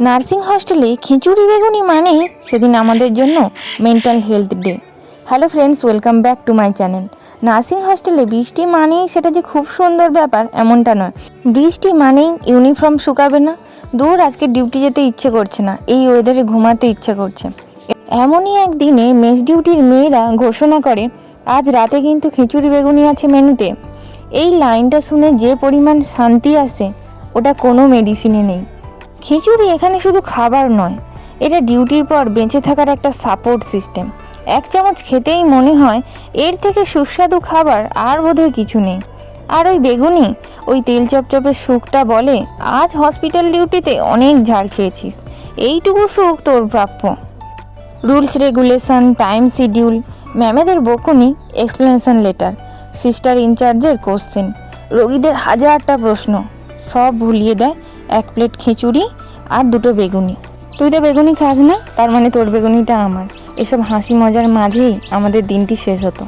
Nursing হস্টেলে খিচুড়ি বেগুনি মানেই সেদিন আমাদের জন্য mental health day. Hello friends, welcome back to my channel. Nursing হস্টেলে বৃষ্টি মানেই সেটা যে খুব সুন্দর ব্যাপার এমনটা নয়। বৃষ্টি মানেই ইউনিফর্ম শুকাবে না, দূর আজকে ডিউটি যেতে ইচ্ছে করছে না, এই ওয়েদারে ঘুমাতে ইচ্ছে করছে। এমনই একদিনে মেস ডিউটির মেয়েরা ঘোষণা করে আজ রাতে কিন্তু খিচুড়ি বেগুনি আছে মেনুতে। এই লাইনটা শুনে যে পরিমাণ শান্তি আসে ওটা কোনো মেডিসিনে নেই। খিচুড়ি এখানে শুধু খাবার নয়, এটা ডিউটির পর বেঁচে থাকার একটা সাপোর্ট সিস্টেম। এক চামচ খেতেই মনে হয় এর থেকে সুস্বাদু খাবার আর বোধহয় কিছু নেই। আর ওই বেগুনি, ওই তেল চপচপের সুখটা বলে আজ হসপিটাল ডিউটিতে অনেক ঝাড় খেয়েছিস, এইটুকু সুখ তোর প্রাপ্য। রুলস রেগুলেশন, টাইম শিডিউল, ম্যামেদের বকুনি, এক্সপ্লেনেশন লেটার, সিস্টার ইনচার্জের কোশ্চেন, রোগীদের হাজারটা প্রশ্ন, সব ভুলিয়ে দেয় এক প্লেট খিচুড়ি আর দুটো বেগুনি। তুই তো বেগুনি খাস না, তার মানে তোর বেগুনিটা আমার। এসব হাসি মজার মাঝেই আমাদের দিনটি শেষ হতো।